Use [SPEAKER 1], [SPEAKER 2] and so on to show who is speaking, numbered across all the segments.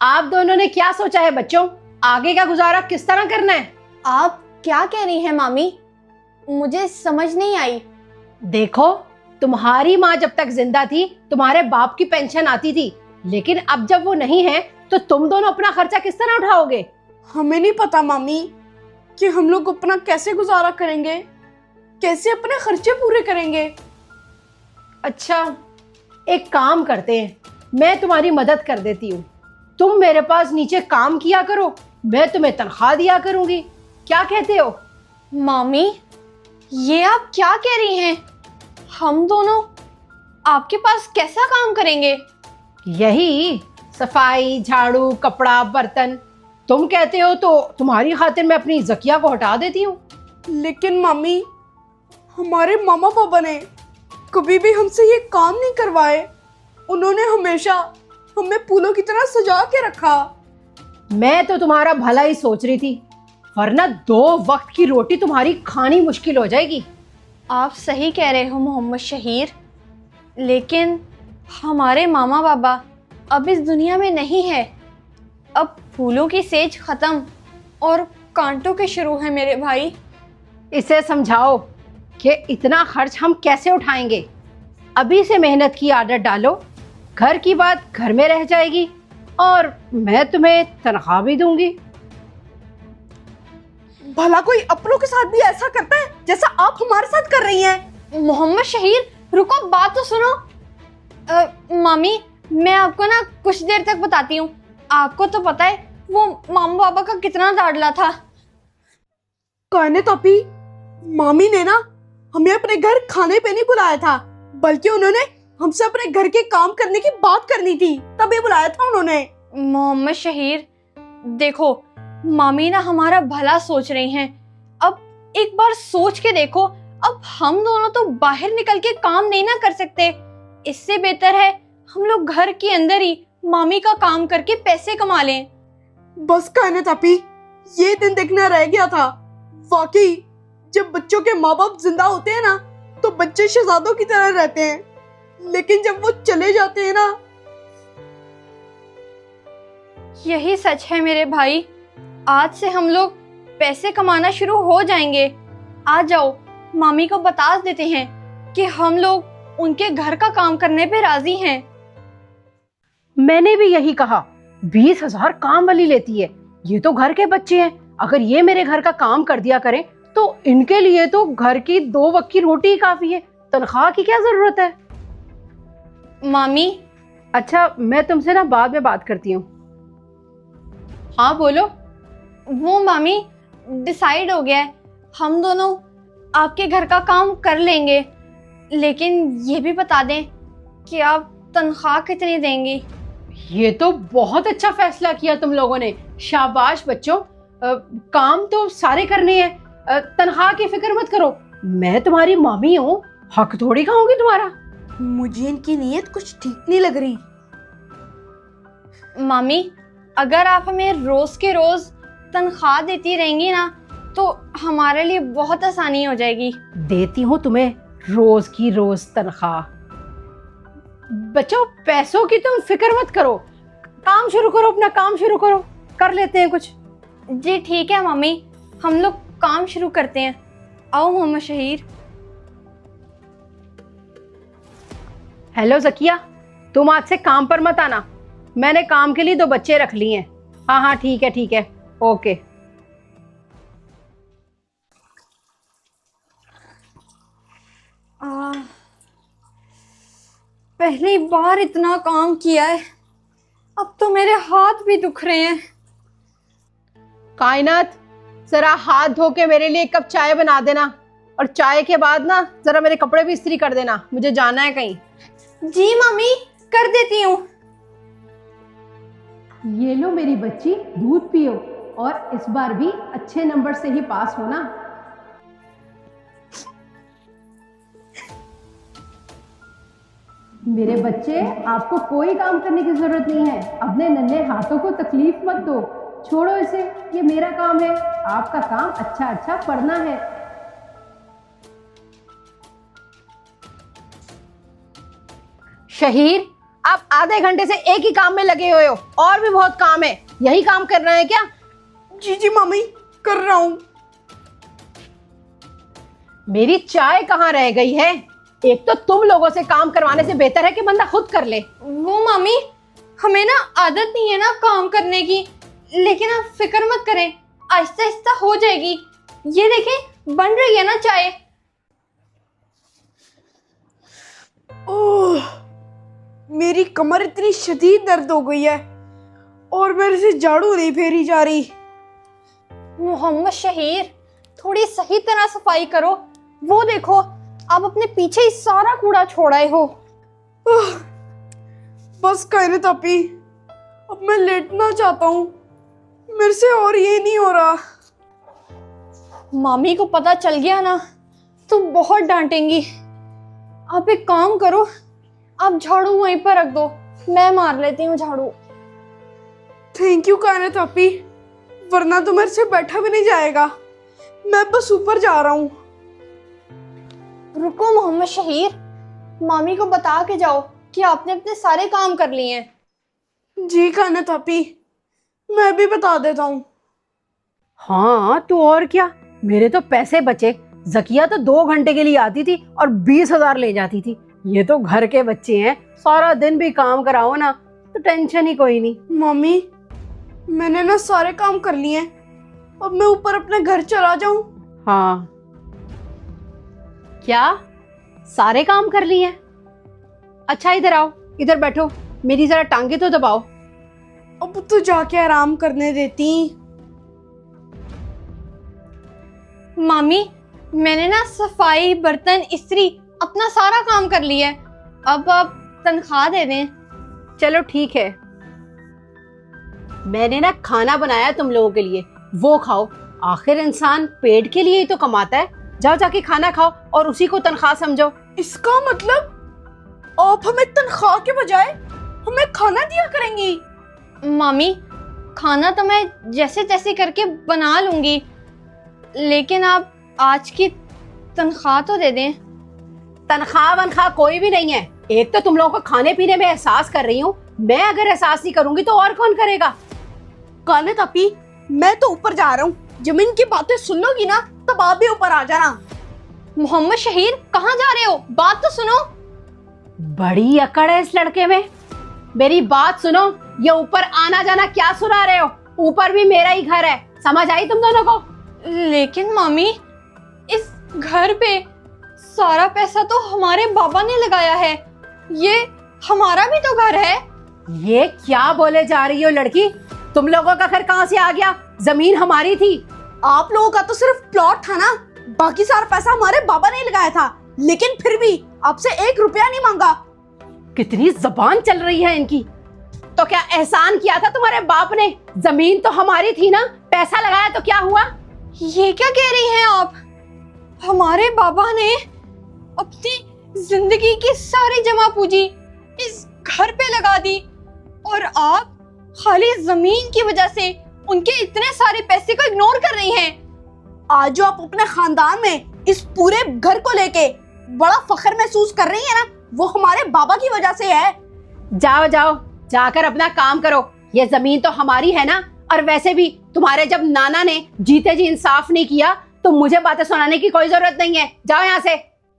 [SPEAKER 1] आप दोनों ने क्या सोचा है बच्चों? आगे का गुजारा किस तरह करना है?
[SPEAKER 2] आप क्या कह रही हैं मामी? मुझे समझ नहीं आई।
[SPEAKER 1] देखो, तुम्हारी माँ जब तक जिंदा थी तुम्हारे बाप की पेंशन आती थी, लेकिन अब जब वो नहीं है तो तुम दोनों अपना खर्चा किस तरह उठाओगे?
[SPEAKER 3] हमें नहीं पता मामी कि हम लोग अपना कैसे गुजारा करेंगे, कैसे अपने खर्चे पूरे करेंगे।
[SPEAKER 1] अच्छा, एक काम करते हैं, मैं तुम्हारी मदद कर देती हूँ। तुम मेरे पास नीचे काम किया करो, मैं तुम्हें तनख्वाह दिया करूंगी। क्या कहते हो?
[SPEAKER 2] मामी, ये आप क्या कह रही हैं? हम दोनों आपके पास कैसा काम करेंगे?
[SPEAKER 1] यही सफाई, झाड़ू, कपड़ा, बर्तन। तुम कहते हो तो तुम्हारी खातिर मैं अपनी जकिया को हटा देती हूँ।
[SPEAKER 3] लेकिन मामी, हमारे मामा पापा ने कभी भी हमसे ये काम नहीं करवाए। उन्होंने हमेशा हमें फूलों की तरह सजा के रखा।
[SPEAKER 1] मैं तो तुम्हारा भला ही सोच रही थी, वरना 2 वक्त की रोटी तुम्हारी खानी मुश्किल हो जाएगी।
[SPEAKER 2] आप सही कह रहे हो मोहम्मद शहीर, लेकिन हमारे मामा बाबा अब इस दुनिया में नहीं है। अब फूलों की सेज खत्म और कांटों के शुरू है मेरे भाई।
[SPEAKER 1] इसे समझाओ कि इतना खर्च हम कैसे उठाएंगे। अभी से मेहनत की आदत डालो, घर की बात घर में रह जाएगी और मैं तुम्हें तनख्वाह भी दूंगी।
[SPEAKER 3] भला कोई अपनों के साथ भी ऐसा करता है जैसा आप हमारे साथ कर रही हैं?
[SPEAKER 2] मोहम्मद शहीर, रुको, बात तो सुनो। मामी, मैं आपको ना कुछ देर तक बताती हूँ। आपको तो पता है वो मामा बाबा का कितना लाडला था।
[SPEAKER 3] कहने तो अभी मामी ने ना हमें अपने घर खाने पे नहीं बुलाया था, बल्कि उन्होंने हमसे अपने घर के काम करने की बात करनी थी, तभी बुलाया था उन्होंने।
[SPEAKER 2] मोहम्मद शहीर, देखो, मामी ना हमारा भला सोच रही हैं। अब एक बार सोच के देखो, अब हम दोनों तो बाहर निकल के काम नहीं ना कर सकते। इससे बेहतर है हम लोग घर के अंदर ही मामी का काम करके पैसे कमा लें।
[SPEAKER 3] बस कहने तभी ये दिन देखना रह गया था। वाकई जब बच्चों के माँ बाप जिंदा होते हैं ना तो बच्चे शहजादों की तरह रहते हैं, लेकिन जब वो चले जाते हैं ना।
[SPEAKER 2] यही सच है मेरे भाई। आज से हम लोग पैसे कमाना शुरू हो जाएंगे। आ जाओ, मामी को बता देते हैं कि हम लोग उनके घर का काम करने पे राजी हैं।
[SPEAKER 1] मैंने भी यही कहा, 20,000 काम वाली लेती है। ये तो घर के बच्चे हैं, अगर ये मेरे घर का काम कर दिया करें तो इनके लिए तो घर की 2 वक्त की रोटी ही काफी है, तनख्वाह की क्या जरूरत है?
[SPEAKER 2] मामी,
[SPEAKER 1] अच्छा, मैं तुमसे ना बाद में बात करती हूँ। हाँ बोलो।
[SPEAKER 2] वो मामी, डिसाइड हो गया है, हम दोनों आपके घर का काम कर लेंगे, लेकिन ये भी बता दें कि आप तनख्वाह कितनी देंगी।
[SPEAKER 1] ये तो बहुत अच्छा फैसला किया तुम लोगों ने, शाबाश बच्चों। काम तो सारे करने हैं, तनख्वाह की फिक्र मत करो। मैं तुम्हारी मामी हूँ, हक थोड़ी खाऊंगी तुम्हारा।
[SPEAKER 3] मुझे इनकी नीयत कुछ ठीक नहीं लग रही।
[SPEAKER 2] मामी, अगर आप हमें रोज के रोज तनख्वाह देती रहेंगी ना तो हमारे लिए बहुत आसानी हो जाएगी।
[SPEAKER 1] देती हूँ तुम्हें रोज की रोज तनख्वाह। बच्चों, पैसों की तुम फिक्र मत करो, काम शुरू करो, अपना काम शुरू करो, कर लेते हैं कुछ।
[SPEAKER 2] जी ठीक है मम्मी, हम लोग काम शुरू करते हैं। आओ मोहम्मद शहीर।
[SPEAKER 1] हेलो जकिया, तुम आज से काम पर मत आना, मैंने काम के लिए 2 बच्चे रख लिए हैं। हाँ हाँ ठीक है ठीक है, ओके।
[SPEAKER 2] पहली बार इतना काम किया है, अब तो मेरे हाथ भी दुख रहे हैं।
[SPEAKER 1] कायनात, जरा हाथ धो के मेरे लिए 1 कप चाय बना देना, और चाय के बाद ना जरा मेरे कपड़े भी इस्त्री कर देना, मुझे जाना है कहीं।
[SPEAKER 2] जी मम्मी, कर देती हूँ।
[SPEAKER 1] ये लो मेरी बच्ची, दूध पियो और इस बार भी अच्छे नंबर से ही पास होना। मेरे बच्चे, आपको कोई काम करने की जरूरत नहीं है, अपने नन्हे हाथों को तकलीफ मत दो, छोड़ो इसे, ये मेरा काम है, आपका काम अच्छा अच्छा पढ़ना है। शहीर, आप आधे घंटे से एक ही काम में लगे हुए हो, और भी बहुत काम है। यही काम कर रहे हैं क्या?
[SPEAKER 3] जी जी मम्मी, कर रहा हूँ।
[SPEAKER 1] मेरी चाय कहाँ रह गई है? एक तो तुम लोगों से काम करवाने से बेहतर है कि बंदा खुद कर ले।
[SPEAKER 2] वो मामी, हमें ना आदत नहीं है ना काम करने की, लेकिन आप फिक्र मत करें, आहिस्ता आहिस्ता हो जाएगी। ये देखें, बन रही है ना चाय।
[SPEAKER 3] ओह, मेरी कमर इतनी शदीद दर्द हो गई है और मेरे से झाड़ू नहीं फेरी जा रही।
[SPEAKER 2] मोहम्मद शहीर, थोड़ी सही तरह सफाई करो। वो देखो, आप अपने पीछे ही सारा कूड़ा छोड़ आए हो।
[SPEAKER 3] ओह, बस कायनात आपी, अब मैं लेटना चाहता हूँ, मेरे से और ये नहीं हो रहा।
[SPEAKER 2] मामी को पता चल गया ना तो बहुत डांटेंगी। आप एक काम करो, आप झाड़ू वहीं पर रख दो, मैं मार लेती हूँ झाड़ू।
[SPEAKER 3] थैंक यू कायनात आपी, वरना तो मेरे से बैठा भी नहीं जाएगा। मैं बस ऊपर जा रहा हूँ।
[SPEAKER 2] रुको मोहम्मद शहीर, मामी को बता के जाओ कि आपने अपने सारे काम कर लिए हैं।
[SPEAKER 3] जी कायनात आपी, मैं भी बता देता हूँ।
[SPEAKER 1] हाँ तो और क्या, मेरे तो पैसे बचे। जकिया तो 2 घंटे के लिए आती थी और 20,000 ले जाती थी। ये तो घर के बच्चे हैं, सारा दिन भी काम कराओ ना तो टेंशन ही कोई नहीं।
[SPEAKER 3] मम्मी, मैंने ना सारे काम कर लिए हैं, अब मैं ऊपर अपने घर चला जाऊं?
[SPEAKER 1] हाँ, क्या सारे काम कर लिए हैं? अच्छा इधर आओ, इधर बैठो, मेरी जरा टांगे तो दबाओ।
[SPEAKER 3] अब तो जाके आराम करने देती।
[SPEAKER 2] मामी, मैंने ना सफाई, बर्तन, इस्त्री अपना सारा काम कर लिया है। अब आप तनख्वाह दे दें।
[SPEAKER 1] चलो ठीक है, मैंने ना खाना बनाया तुम लोगों के लिए, वो खाओ। आखिर इंसान पेट के लिए ही तो कमाता है। जाओ जाके खाना खाओ और उसी को तनख्वाह समझो।
[SPEAKER 3] इसका मतलब आप हमें तनख्वाह के बजाय हमें खाना दिया करेंगी?
[SPEAKER 2] मामी, खाना तो मैं जैसे तैसे करके बना लूंगी, लेकिन आप आज की तनख्वाह तो दे दें।
[SPEAKER 1] तनख्वाह वनख्वाह कोई भी नहीं है। एक तो तुम लोगों को खाने पीने में एहसास कर रही हूँ, मैं अगर एहसास नहीं करूंगी तो और कौन करेगा?
[SPEAKER 3] कायनात आपी, मैं तो ऊपर जा रहा हूँ, जमीन की बातें सुन लोगी ना तब आप भी ऊपर आ जाना।
[SPEAKER 2] मोहम्मद शहीर, कहाँ जा रहे हो? बात तो सुनो।
[SPEAKER 1] बड़ी अकड़ है इस लड़के में। मेरी बात सुनो, ये ऊपर आना जाना क्या सुना रहे हो? ऊपर भी मेरा ही घर है, समझ आई तुम दोनों को?
[SPEAKER 2] लेकिन मामी, इस घर पे सारा पैसा तो हमारे बाबा ने लगाया है, ये हमारा भी तो घर है।
[SPEAKER 1] ये क्या बोले जा रही हो लड़की? तुम लोगों का घर कहाँ से आ गया? जमीन हमारी थी।
[SPEAKER 3] आप लोगों का तो सिर्फ प्लॉट था ना, बाकी सारा पैसा हमारे बाबा ने लगाया था, लेकिन फिर भी आपसे 1 रुपया नहीं मांगा।
[SPEAKER 1] कितनी जबान चल रही है इनकी। तो क्या एहसान किया था तुम्हारे बाप ने? जमीन तो हमारी थी ना, पैसा लगाया तो क्या हुआ?
[SPEAKER 2] ये क्या कह रही हैं आप? हमारे बाबा ने अपनी जिंदगी की सारी जमा पूंजी इस घर पे लगा दी और आप खाली जमीन की वजह से उनके इतने सारे पैसे को इग्नोर कर रही हैं।
[SPEAKER 3] आज जो आप अपने खानदान में इस पूरे घर को लेके बड़ा फख्र महसूस कर रही है ना, वो हमारे बाबा की वजह से है।
[SPEAKER 1] जाओ जाओ, जाकर अपना काम करो। ये जमीन तो हमारी है ना, और वैसे भी तुम्हारे जब नाना ने जीते जी इंसाफ नहीं किया तो मुझे बातें सुनाने की कोई जरूरत नहीं है। जाओ यहाँ से।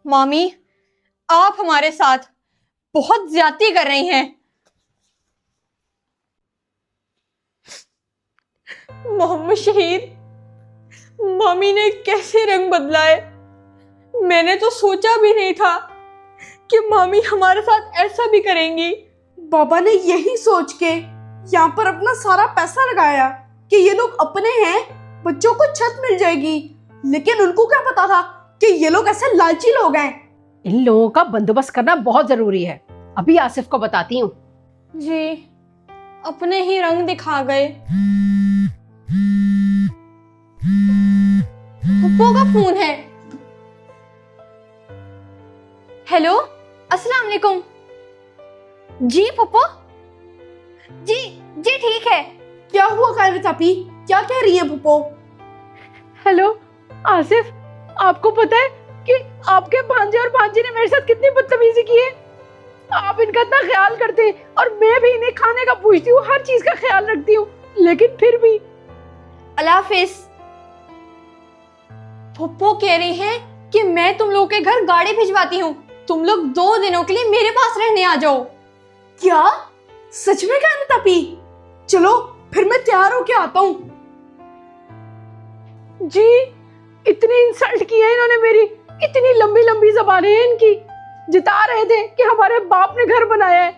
[SPEAKER 2] मामी, आप हमारे साथ बहुत ज्यादती कर रही हैं। मोहम्मद शहीर, मामी ने कैसे रंग बदला है। मैंने तो सोचा भी नहीं था कि मामी हमारे साथ ऐसा भी करेंगी।
[SPEAKER 3] बाबा ने यही सोच के यहाँ पर अपना सारा पैसा लगाया कि ये लोग अपने हैं, बच्चों को छत मिल जाएगी, लेकिन उनको क्या पता था कि ये लोग ऐसे लालची लोग हैं।
[SPEAKER 1] इन लोगों का बंदोबस्त करना बहुत जरूरी है। अभी आसिफ को बताती हूँ।
[SPEAKER 2] जी, अपने ही रंग दिखा गए। पप्पू का फोन है। हेलो, अस्सलाम वालेकुम। जी पप्पू, जी जी ठीक है।
[SPEAKER 3] क्या हुआ कायनात आपी, क्या कह रही है पुप्पो?
[SPEAKER 1] हेलो आसिफ, आपको पता है कि आपके भांजे और भांजी ने मेरे साथ कितनी बदतमीजी की है? आप इनका इतना ख्याल करते हैं और मैं भी इन्हें खाने का पूछती हूँ, हर चीज का ख्याल रखती हूँ, लेकिन फिर भी।
[SPEAKER 2] अल्लाह हाफिज। फुप्पो कह रही हैं कि मैं तुम लोगों के घर गाड़ी भिजवाती हूँ, तुम लोग 2 दिनों के लिए मेरे पास रहने आ जाओ।
[SPEAKER 3] क्या सच में कायनात आपी? चलो फिर मैं तैयार होके आता हूँ।
[SPEAKER 1] जी इतनी इंसल्ट की है इन्होंने मेरी, इतनी लंबी लंबी जबानें हैं इनकी। जिता रहे थे कि हमारे बाप ने घर बनाया है।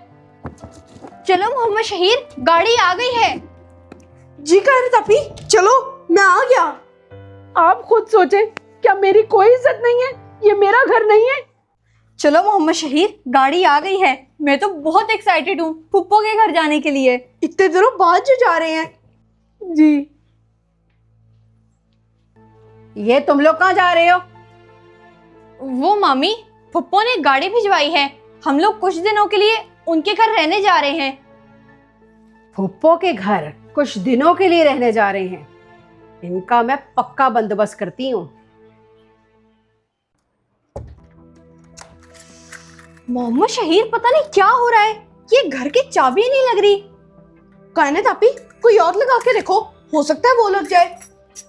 [SPEAKER 2] चलो मोहम्मद शहीर, गाड़ी आ गई है।
[SPEAKER 3] जी कायनात आपी, चलो मैं आ गया।
[SPEAKER 1] आप खुद सोचें, क्या मेरी कोई इज्जत नहीं है? ये मेरा घर नहीं है?
[SPEAKER 2] चलो मोहम्मद शहीर, गाड़ी आ गई है। मैं तो बहुत एक्साइटेड हूँ फुप्पो के घर जाने के लिए।
[SPEAKER 3] इतने दिनों बाद जो जा रहे हैं।
[SPEAKER 1] जी। ये तुम लोग कहाँ जा रहे हो?
[SPEAKER 2] वो मामी, फुप्पो ने गाड़ी भिजवाई है, हम लोग कुछ दिनों के लिए उनके घर रहने जा रहे हैं।
[SPEAKER 1] फुप्पो के घर कुछ दिनों के लिए रहने जा रहे हैं? इनका मैं पक्का बंदोबस्त करती हूँ।
[SPEAKER 2] मोहम्मद शहीर, पता नहीं क्या हो रहा है, ये घर की चाबी नहीं लग रही।
[SPEAKER 3] कायनात आपी, कोई और लगा के देखो, हो सकता है वो लग जाए।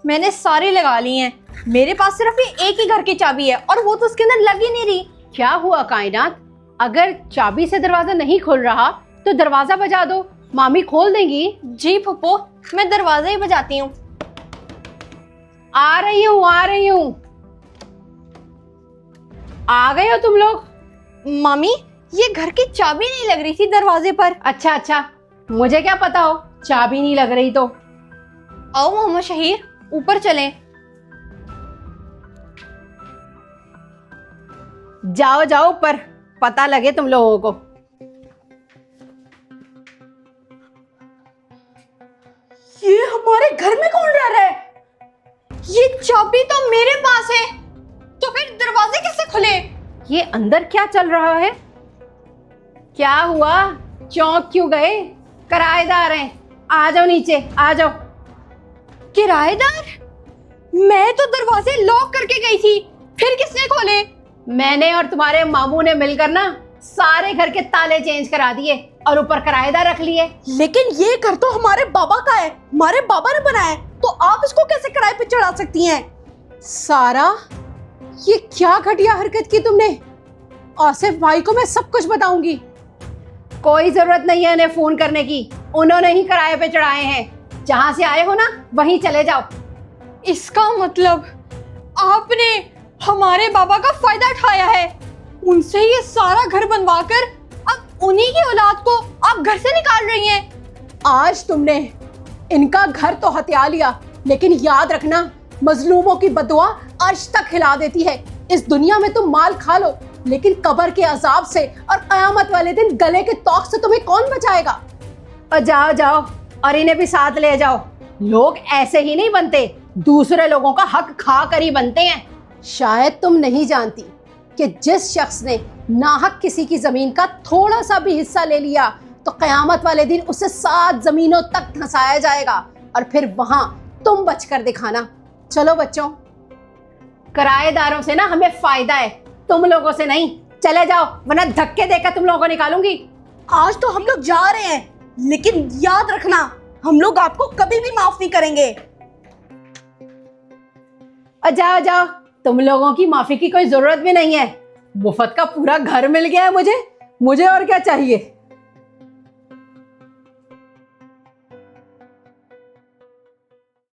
[SPEAKER 2] मैंने सारी लगा ली हैं, मेरे पास सिर्फ ये एक ही घर की चाबी है और वो तो उसके अंदर लग ही नहीं रही।
[SPEAKER 1] क्या हुआ कायनात? अगर चाबी से दरवाजा नहीं खुल रहा तो दरवाजा बजा दो, मामी खोल देंगी।
[SPEAKER 2] जी फुप्पो, मैं दरवाजा ही बजाती हूँ।
[SPEAKER 1] आ रही हूँ, आ रही हूँ। आ गए हो तुम लोग?
[SPEAKER 2] मामी, ये घर की चाबी नहीं लग रही थी दरवाजे पर।
[SPEAKER 1] अच्छा अच्छा, मुझे क्या पता हो चाबी नहीं लग रही तो।
[SPEAKER 2] आओ मोहम्मद शहीर, ऊपर चलें।
[SPEAKER 1] जाओ जाओ ऊपर, पता लगे तुम लोगों को।
[SPEAKER 3] ये हमारे घर में कौन रह रहा है?
[SPEAKER 2] ये चाबी तो मेरे पास है, तो फिर दरवाजे कैसे खुले?
[SPEAKER 1] ये अंदर क्या चल रहा है? क्या हुआ? चौंक क्यों गए? किराएदार हैं, आ जाओ नीचे, आ जाओ।
[SPEAKER 2] किराएदार? मैं तो दरवाजे लॉक करके गई थी, फिर किसने खोले?
[SPEAKER 1] मैंने और तुम्हारे मामू ने मिलकर ना सारे घर के ताले चेंज करा दिए और ऊपर किराएदार रख लिए।
[SPEAKER 3] लेकिन ये घर तो हमारे बाबा का है, हमारे बाबा ने बनाया है, तो आप इसको कैसे किराए पे चढ़ा सकती हैं?
[SPEAKER 1] सारा, ये क्या घटिया हरकत की तुमने? आसिफ भाई को मैं सब कुछ बताऊंगी। कोई जरूरत नहीं है उन्हें फोन करने की, उन्होंने ही किराए पे चढ़ाए हैं। जहां से आए हो ना वहीं चले जाओ।
[SPEAKER 2] इसका मतलब आपने हमारे बाबा का फायदा उठाया है, उनसे ये सारा घर बनवाकर अब उन्हीं की औलाद को आप घर से निकाल रही हैं।
[SPEAKER 1] आज तुमने इनका घर तो हत्या लिया, लेकिन याद रखना मजलूमों की बदुआ अर्श तक हिला देती है। इस दुनिया में तुम माल खा लो, लेकिन कब्र के अजाब से और कयामत वाले दिन गले के तौक से तुम्हें कौन बचाएगा? और जाओ जाओ और इन्हें भी साथ ले जाओ। लोग ऐसे ही नहीं बनते, दूसरे लोगों का हक खा कर ही बनते हैं। शायद तुम नहीं जानती कि जिस शख्स ने नाहक किसी की जमीन का थोड़ा सा भी हिस्सा ले लिया तो कयामत वाले दिन उसे 7 जमीनों तक धंसाया जाएगा और फिर वहां तुम बचकर दिखाना। चलो बच्चों, किराएदारों से ना हमें फायदा है, तुम लोगों से नहीं। चले जाओ वरना धक्के देकर तुम लोगों को निकालूंगी।
[SPEAKER 3] आज तो हम लोग जा रहे हैं, लेकिन याद रखना हम लोग आपको कभी भी माफ नहीं करेंगे।
[SPEAKER 1] जाओ जाओ, तुम लोगों की माफी की कोई जरूरत भी नहीं है। मुफ्त का पूरा घर मिल गया है मुझे और क्या चाहिए।